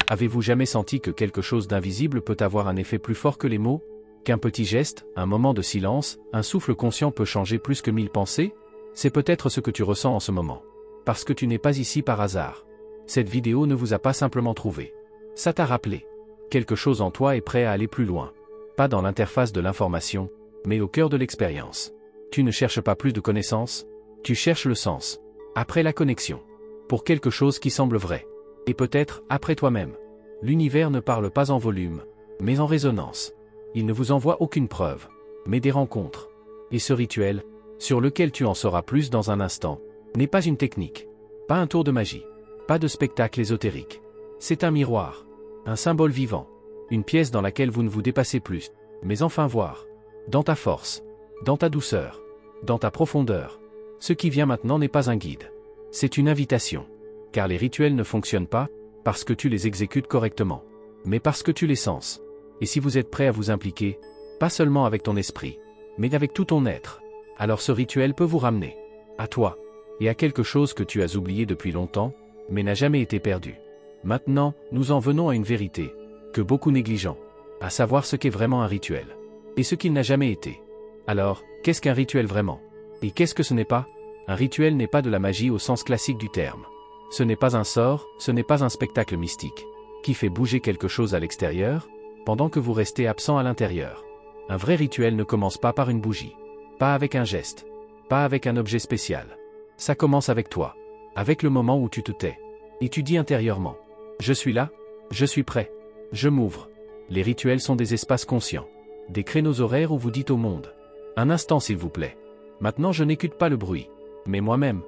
Avez-vous jamais senti que quelque chose d'invisible peut avoir un effet plus fort que les mots? Qu'un petit geste, un moment de silence, un souffle conscient peut changer plus que 1000 pensées? C'est peut-être ce que tu ressens en ce moment. Parce que tu n'es pas ici par hasard. Cette vidéo ne vous a pas simplement trouvé. Ça t'a rappelé. Quelque chose en toi est prêt à aller plus loin. Pas dans l'interface de l'information, mais au cœur de l'expérience. Tu ne cherches pas plus de connaissances, tu cherches le sens. Après la connexion. Pour quelque chose qui semble vrai. Et peut-être, après toi-même. L'univers ne parle pas en volume, mais en résonance. Il ne vous envoie aucune preuve, mais des rencontres. Et ce rituel, sur lequel tu en sauras plus dans un instant, n'est pas une technique, pas un tour de magie, pas de spectacle ésotérique. C'est un miroir, un symbole vivant, une pièce dans laquelle vous ne vous dépassez plus, mais enfin voir, dans ta force, dans ta douceur, dans ta profondeur. Ce qui vient maintenant n'est pas un guide, c'est une invitation. Car les rituels ne fonctionnent pas parce que tu les exécutes correctement, mais parce que tu les sens. Et si vous êtes prêt à vous impliquer, pas seulement avec ton esprit, mais avec tout ton être, alors ce rituel peut vous ramener à toi, et à quelque chose que tu as oublié depuis longtemps, mais n'a jamais été perdu. Maintenant, nous en venons à une vérité, que beaucoup négligent, à savoir ce qu'est vraiment un rituel, et ce qu'il n'a jamais été. Alors, qu'est-ce qu'un rituel vraiment? Et qu'est-ce que ce n'est pas? Un rituel n'est pas de la magie au sens classique du terme. Ce n'est pas un sort, ce n'est pas un spectacle mystique, qui fait bouger quelque chose à l'extérieur, pendant que vous restez absent à l'intérieur. Un vrai rituel ne commence pas par une bougie, pas avec un geste, pas avec un objet spécial. Ça commence avec toi, avec le moment où tu te tais, et tu dis intérieurement, je suis là, je suis prêt, je m'ouvre. Les rituels sont des espaces conscients, des créneaux horaires où vous dites au monde, un instant s'il vous plaît, maintenant je n'écoute pas le bruit, mais moi-même.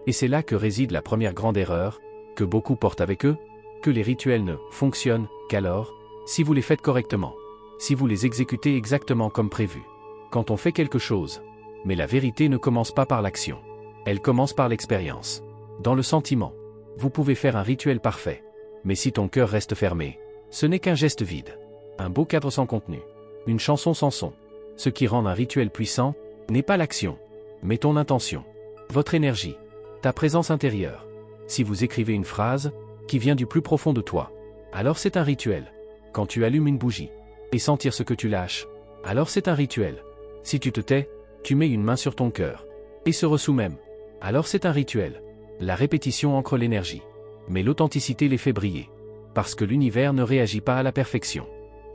Et c'est là que réside la première grande erreur, que beaucoup portent avec eux, que les rituels ne fonctionnent qu'alors, si vous les faites correctement, si vous les exécutez exactement comme prévu. Quand on fait quelque chose, mais la vérité ne commence pas par l'action, elle commence par l'expérience. Dans le sentiment, vous pouvez faire un rituel parfait, mais si ton cœur reste fermé, ce n'est qu'un geste vide, un beau cadre sans contenu, une chanson sans son. Ce qui rend un rituel puissant, n'est pas l'action, mais ton intention, votre énergie, ta présence intérieure. Si vous écrivez une phrase, qui vient du plus profond de toi, alors c'est un rituel. Quand tu allumes une bougie, et sentir ce que tu lâches, alors c'est un rituel. Si tu te tais, tu mets une main sur ton cœur, et se ressout même, alors c'est un rituel. La répétition ancre l'énergie, mais l'authenticité les fait briller. Parce que l'univers ne réagit pas à la perfection.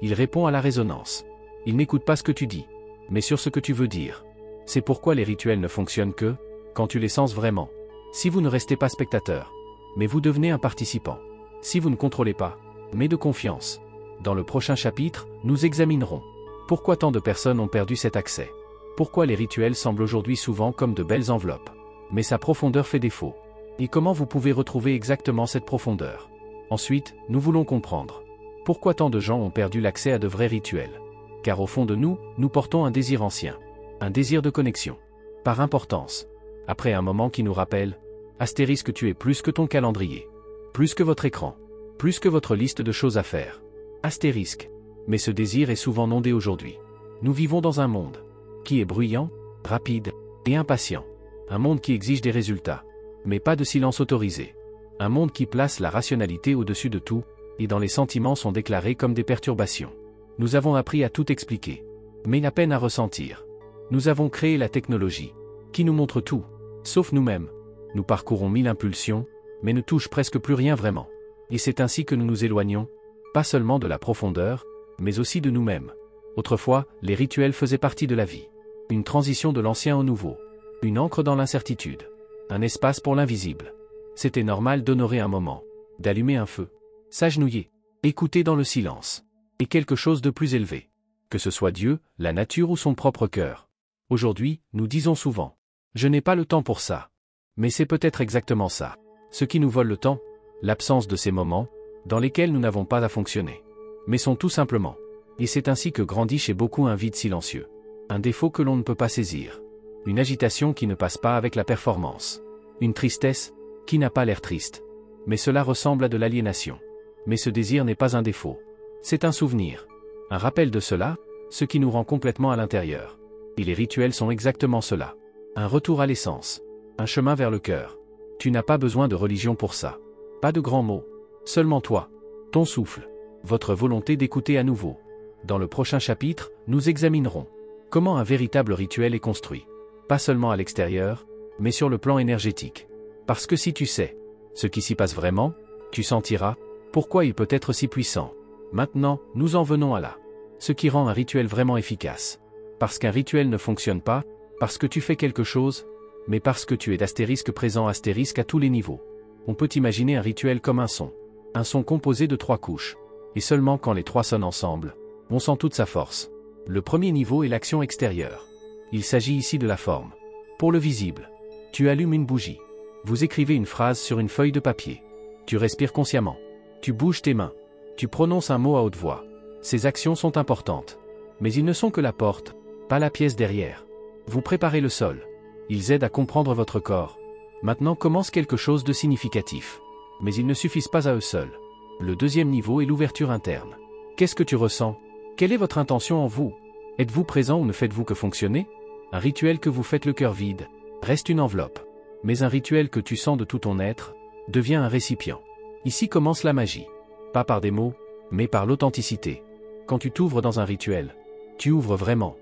Il répond à la résonance. Il n'écoute pas ce que tu dis, mais sur ce que tu veux dire. C'est pourquoi les rituels ne fonctionnent que, quand tu les sens vraiment. Si vous ne restez pas spectateur, mais vous devenez un participant. Si vous ne contrôlez pas, mais de confiance. Dans le prochain chapitre, nous examinerons pourquoi tant de personnes ont perdu cet accès. Pourquoi les rituels semblent aujourd'hui souvent comme de belles enveloppes, mais sa profondeur fait défaut. Et comment vous pouvez retrouver exactement cette profondeur. Ensuite, nous voulons comprendre pourquoi tant de gens ont perdu l'accès à de vrais rituels. Car au fond de nous, nous portons un désir ancien, un désir de connexion. Par importance. Après un moment qui nous rappelle, astérisque tu es plus que ton calendrier, plus que votre écran, plus que votre liste de choses à faire. Astérisque. Mais ce désir est souvent nondé aujourd'hui. Nous vivons dans un monde qui est bruyant, rapide et impatient. Un monde qui exige des résultats, mais pas de silence autorisé. Un monde qui place la rationalité au-dessus de tout, et dont les sentiments sont déclarés comme des perturbations. Nous avons appris à tout expliquer, mais à peine à ressentir. Nous avons créé la technologie, qui nous montre tout, sauf nous-mêmes. Nous parcourons 1000 impulsions, mais ne touchent presque plus rien vraiment. Et c'est ainsi que nous nous éloignons, pas seulement de la profondeur, mais aussi de nous-mêmes. Autrefois, les rituels faisaient partie de la vie. Une transition de l'ancien au nouveau. Une encre dans l'incertitude. Un espace pour l'invisible. C'était normal d'honorer un moment, d'allumer un feu, s'agenouiller, écouter dans le silence. Et quelque chose de plus élevé. Que ce soit Dieu, la nature ou son propre cœur. Aujourd'hui, nous disons souvent, je n'ai pas le temps pour ça. Mais c'est peut-être exactement ça. Ce qui nous vole le temps, l'absence de ces moments, dans lesquels nous n'avons pas à fonctionner. Mais sont tout simplement. Et c'est ainsi que grandit chez beaucoup un vide silencieux. Un défaut que l'on ne peut pas saisir. Une agitation qui ne passe pas avec la performance. Une tristesse, qui n'a pas l'air triste. Mais cela ressemble à de l'aliénation. Mais ce désir n'est pas un défaut. C'est un souvenir. Un rappel de cela, ce qui nous rend complètement à l'intérieur. Et les rituels sont exactement cela. Un retour à l'essence. Un chemin vers le cœur. Tu n'as pas besoin de religion pour ça. Pas de grands mots. Seulement toi. ton souffle, votre volonté d'écouter à nouveau. Dans le prochain chapitre, nous examinerons comment un véritable rituel est construit. Pas seulement à l'extérieur, mais sur le plan énergétique. Parce que si tu sais ce qui s'y passe vraiment, tu sentiras pourquoi il peut être si puissant. Maintenant, nous en venons à là. Ce qui rend un rituel vraiment efficace. Parce qu'un rituel ne fonctionne pas, parce que tu fais quelque chose, mais parce que tu es d'astérisque présent astérisque à tous les niveaux. On peut imaginer un rituel comme un son. Un son composé de 3 couches. Et seulement quand les 3 sonnent ensemble, on sent toute sa force. Le premier niveau est l'action extérieure. Il s'agit ici de la forme. Pour le visible, tu allumes une bougie. Vous écrivez une phrase sur une feuille de papier. Tu respires consciemment. Tu bouges tes mains. Tu prononces un mot à haute voix. Ces actions sont importantes. Mais ils ne sont que la porte, pas la pièce derrière. Vous préparez le sol. Ils aident à comprendre votre corps. Maintenant commence quelque chose de significatif. Mais ils ne suffisent pas à eux seuls. Le deuxième niveau est l'ouverture interne. Qu'est-ce que tu ressens? Quelle est votre intention en vous? Êtes-vous présent ou ne faites-vous que fonctionner? Un rituel que vous faites le cœur vide reste une enveloppe. Mais un rituel que tu sens de tout ton être devient un récipient. Ici commence la magie. Pas par des mots, mais par l'authenticité. Quand tu t'ouvres dans un rituel, tu ouvres vraiment.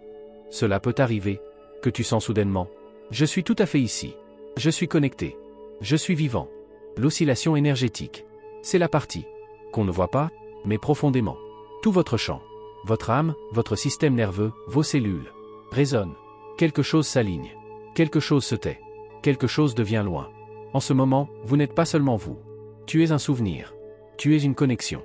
Cela peut arriver que tu sens soudainement. Je suis tout à fait ici. Je suis connecté. Je suis vivant. L'oscillation énergétique. C'est la partie qu'on ne voit pas, mais profondément. Tout votre champ, votre âme, votre système nerveux, vos cellules résonnent. Quelque chose s'aligne. Quelque chose se tait. Quelque chose devient loin. En ce moment, vous n'êtes pas seulement vous. Tu es un souvenir. Tu es une connexion.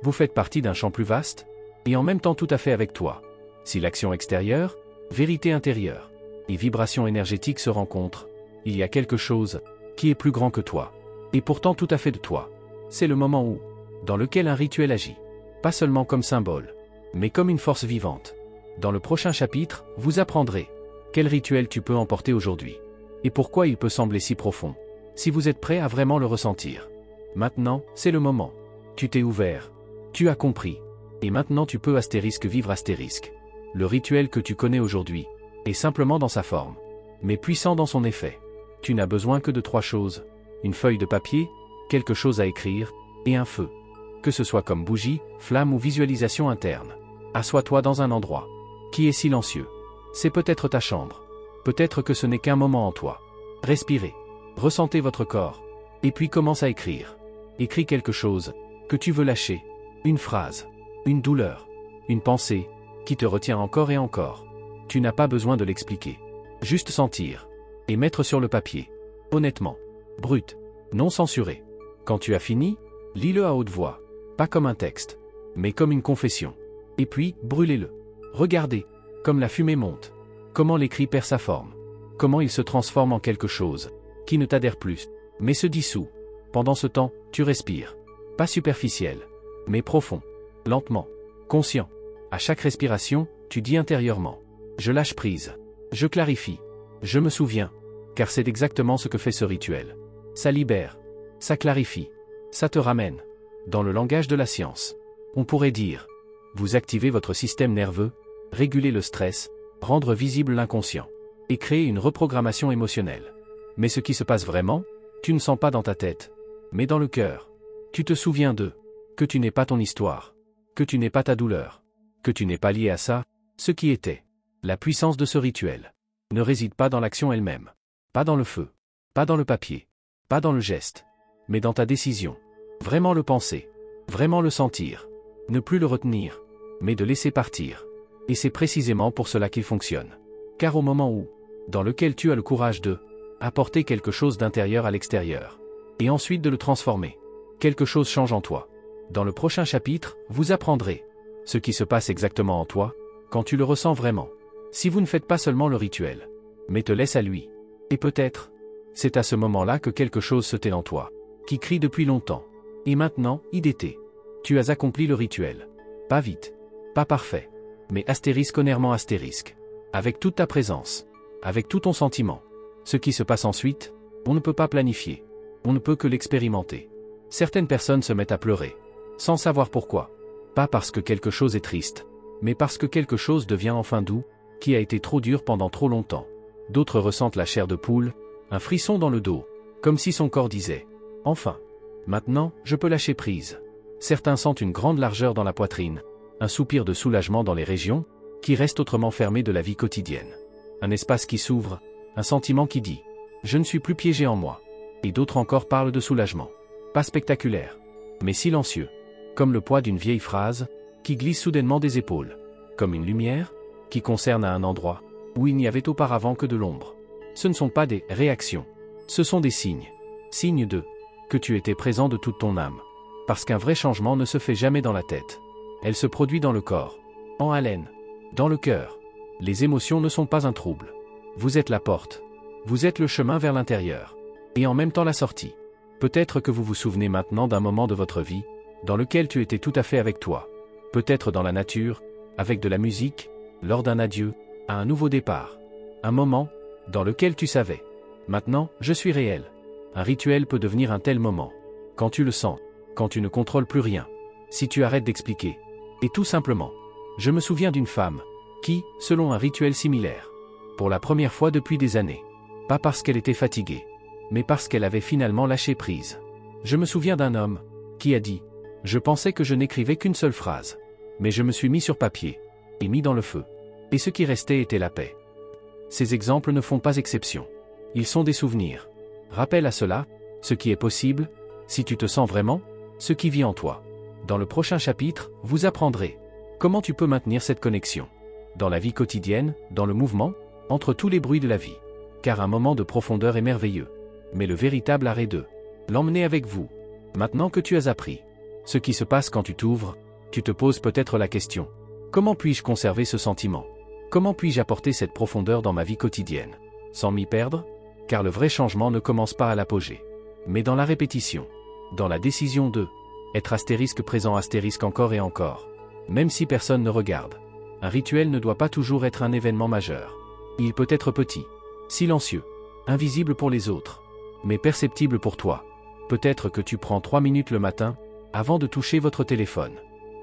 Vous faites partie d'un champ plus vaste, et en même temps tout à fait avec toi. Si l'action extérieure, vérité intérieure, et vibration énergétique se rencontrent, il y a quelque chose qui est plus grand que toi, et pourtant tout à fait de toi. C'est le moment où, dans lequel un rituel agit. Pas seulement comme symbole, mais comme une force vivante. Dans le prochain chapitre, vous apprendrez quel rituel tu peux emporter aujourd'hui, et pourquoi il peut sembler si profond, si vous êtes prêt à vraiment le ressentir. Maintenant, c'est le moment. Tu t'es ouvert. Tu as compris. Et maintenant tu peux astérisque vivre astérisque. Le rituel que tu connais aujourd'hui est simplement dans sa forme, mais puissant dans son effet. Tu n'as besoin que de 3 choses. Une feuille de papier, quelque chose à écrire, et un feu. Que ce soit comme bougie, flamme ou visualisation interne. Assois-toi dans un endroit qui est silencieux. C'est peut-être ta chambre. Peut-être que ce n'est qu'un moment en toi. Respirez. Ressentez votre corps. Et puis commence à écrire. Écris quelque chose que tu veux lâcher. Une phrase. Une douleur. Une pensée qui te retient encore et encore. Tu n'as pas besoin de l'expliquer. Juste sentir. Et mettre sur le papier. Honnêtement. Brut. Non censuré. Quand tu as fini, lis-le à haute voix. Pas comme un texte, mais comme une confession. Et puis, brûlez-le. Regardez, comme la fumée monte. Comment l'écrit perd sa forme. Comment il se transforme en quelque chose qui ne t'adhère plus, mais se dissout. Pendant ce temps, tu respires. Pas superficiel, mais profond. Lentement. Conscient. À chaque respiration, tu dis intérieurement. Je lâche prise. Je clarifie. Je me souviens. Car c'est exactement ce que fait ce rituel. Ça libère. Ça clarifie. Ça te ramène. Dans le langage de la science, on pourrait dire, vous activez votre système nerveux, réguler le stress, rendre visible l'inconscient, et créer une reprogrammation émotionnelle. Mais ce qui se passe vraiment, tu ne sens pas dans ta tête, mais dans le cœur. Tu te souviens d'eux, que tu n'es pas ton histoire, que tu n'es pas ta douleur, que tu n'es pas lié à ça, ce qui était. La puissance de ce rituel ne réside pas dans l'action elle-même, pas dans le feu, pas dans le papier, pas dans le geste, mais dans ta décision. Vraiment le penser, vraiment le sentir, ne plus le retenir, mais de laisser partir. Et c'est précisément pour cela qu'il fonctionne. Car au moment où, dans lequel tu as le courage de apporter quelque chose d'intérieur à l'extérieur, et ensuite de le transformer, quelque chose change en toi. Dans le prochain chapitre, vous apprendrez ce qui se passe exactement en toi, quand tu le ressens vraiment. Si vous ne faites pas seulement le rituel, mais te laisse à lui. Et peut-être, c'est à ce moment-là que quelque chose se tait en toi, qui crie depuis longtemps. Et maintenant, IDT. Tu as accompli le rituel. Pas vite. Pas parfait. Mais astérisque honnêtement astérisque. Avec toute ta présence. Avec tout ton sentiment. Ce qui se passe ensuite, on ne peut pas planifier. On ne peut que l'expérimenter. Certaines personnes se mettent à pleurer. Sans savoir pourquoi. Pas parce que quelque chose est triste. Mais parce que quelque chose devient enfin doux, qui a été trop dur pendant trop longtemps. D'autres ressentent la chair de poule, un frisson dans le dos. Comme si son corps disait. Enfin. Maintenant, je peux lâcher prise. Certains sentent une grande largeur dans la poitrine, un soupir de soulagement dans les régions, qui restent autrement fermées de la vie quotidienne. Un espace qui s'ouvre, un sentiment qui dit « Je ne suis plus piégé en moi ». Et d'autres encore parlent de soulagement. Pas spectaculaire, mais silencieux. Comme le poids d'une vieille phrase, qui glisse soudainement des épaules. Comme une lumière, qui concerne à un endroit, où il n'y avait auparavant que de l'ombre. Ce ne sont pas des réactions. Ce sont des signes. Signes de que tu étais présent de toute ton âme. Parce qu'un vrai changement ne se fait jamais dans la tête. Elle se produit dans le corps, en haleine, dans le cœur. Les émotions ne sont pas un trouble. Vous êtes la porte. Vous êtes le chemin vers l'intérieur. Et en même temps la sortie. Peut-être que vous vous souvenez maintenant d'un moment de votre vie, dans lequel tu étais tout à fait avec toi. Peut-être dans la nature, avec de la musique, lors d'un adieu, à un nouveau départ. Un moment, dans lequel tu savais. Maintenant, je suis réel. Un rituel peut devenir un tel moment. Quand tu le sens, quand tu ne contrôles plus rien. Si tu arrêtes d'expliquer. Et tout simplement. Je me souviens d'une femme, qui, selon un rituel similaire, pour la première fois depuis des années, pas parce qu'elle était fatiguée, mais parce qu'elle avait finalement lâché prise. Je me souviens d'un homme, qui a dit « Je pensais que je n'écrivais qu'une seule phrase. Mais je me suis mis sur papier, et mis dans le feu. Et ce qui restait était la paix. » Ces exemples ne font pas exception. Ils sont des souvenirs. Rappelle à cela, ce qui est possible, si tu te sens vraiment, ce qui vit en toi. Dans le prochain chapitre, vous apprendrez comment tu peux maintenir cette connexion. Dans la vie quotidienne, dans le mouvement, entre tous les bruits de la vie. Car un moment de profondeur est merveilleux. Mais le véritable arrêt de l'emmener avec vous. Maintenant que tu as appris ce qui se passe quand tu t'ouvres, tu te poses peut-être la question. Comment puis-je conserver ce sentiment? Comment puis-je apporter cette profondeur dans ma vie quotidienne, sans m'y perdre? Car le vrai changement ne commence pas à l'apogée, mais dans la répétition. Dans la décision de être astérisque présent astérisque encore et encore. Même si personne ne regarde. Un rituel ne doit pas toujours être un événement majeur. Il peut être petit, silencieux, invisible pour les autres, mais perceptible pour toi. Peut-être que tu prends 3 minutes le matin, avant de toucher votre téléphone.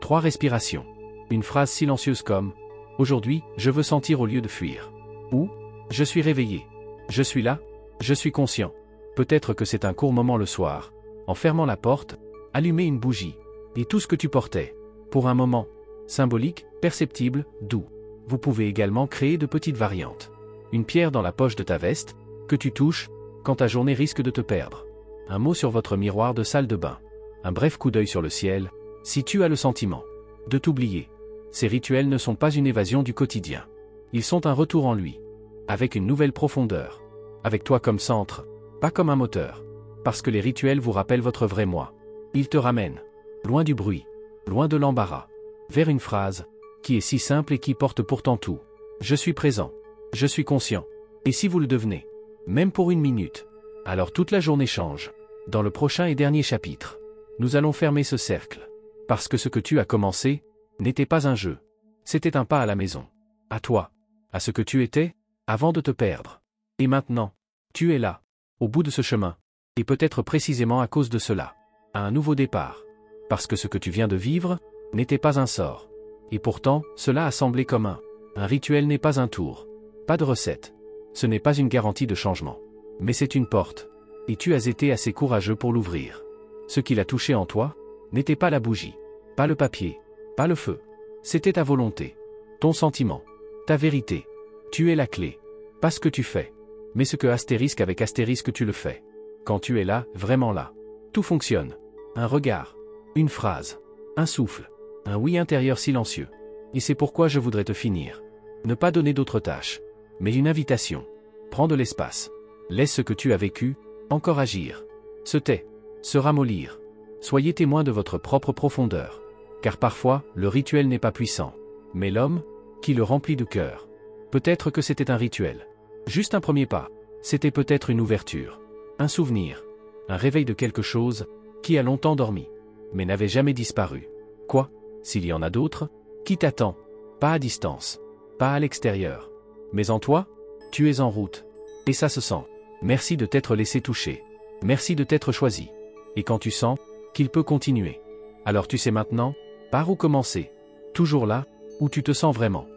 3 respirations. Une phrase silencieuse comme « Aujourd'hui, je veux sentir au lieu de fuir » ou « Je suis réveillé. Je suis là. Je suis conscient. » Peut-être que c'est un court moment le soir. En fermant la porte, allumer une bougie. Et tout ce que tu portais. Pour un moment. Symbolique, perceptible, doux. Vous pouvez également créer de petites variantes. Une pierre dans la poche de ta veste, que tu touches, quand ta journée risque de te perdre. Un mot sur votre miroir de salle de bain. Un bref coup d'œil sur le ciel, si tu as le sentiment de t'oublier. Ces rituels ne sont pas une évasion du quotidien. Ils sont un retour en lui. Avec une nouvelle profondeur. Avec toi comme centre, pas comme un moteur. Parce que les rituels vous rappellent votre vrai moi. Ils te ramènent, loin du bruit, loin de l'embarras, vers une phrase, qui est si simple et qui porte pourtant tout. Je suis présent. Je suis conscient. Et si vous le devenez, même pour 1 minute, alors toute la journée change. Dans le prochain et dernier chapitre, nous allons fermer ce cercle. Parce que ce que tu as commencé, n'était pas un jeu. C'était un pas à la maison. À toi. À ce que tu étais, avant de te perdre. Et maintenant, tu es là, au bout de ce chemin. Et peut-être précisément à cause de cela, à un nouveau départ. Parce que ce que tu viens de vivre, n'était pas un sort. Et pourtant, cela a semblé comme un rituel n'est pas un tour. Pas de recette. Ce n'est pas une garantie de changement. Mais c'est une porte. Et tu as été assez courageux pour l'ouvrir. Ce qui l'a touché en toi, n'était pas la bougie, pas le papier, pas le feu. C'était ta volonté, ton sentiment, ta vérité. Tu es la clé. Pas ce que tu fais, mais ce que astérisque avec astérisque tu le fais. Quand tu es là, vraiment là, tout fonctionne. Un regard, une phrase, un souffle, un oui intérieur silencieux. Et c'est pourquoi je voudrais te finir. Ne pas donner d'autres tâches, mais une invitation. Prends de l'espace. Laisse ce que tu as vécu, encore agir. Se tait, se ramollir. Soyez témoin de votre propre profondeur. Car parfois, le rituel n'est pas puissant. Mais l'homme, qui le remplit de cœur. Peut-être que c'était un rituel. Juste un premier pas. C'était peut-être une ouverture. Un souvenir. Un réveil de quelque chose, qui a longtemps dormi. Mais n'avait jamais disparu. Quoi? S'il y en a d'autres, qui t'attend? Pas à distance. Pas à l'extérieur. Mais en toi, tu es en route. Et ça se sent. Merci de t'être laissé toucher. Merci de t'être choisi. Et quand tu sens qu'il peut continuer, alors tu sais maintenant par où commencer. Toujours là, où tu te sens vraiment.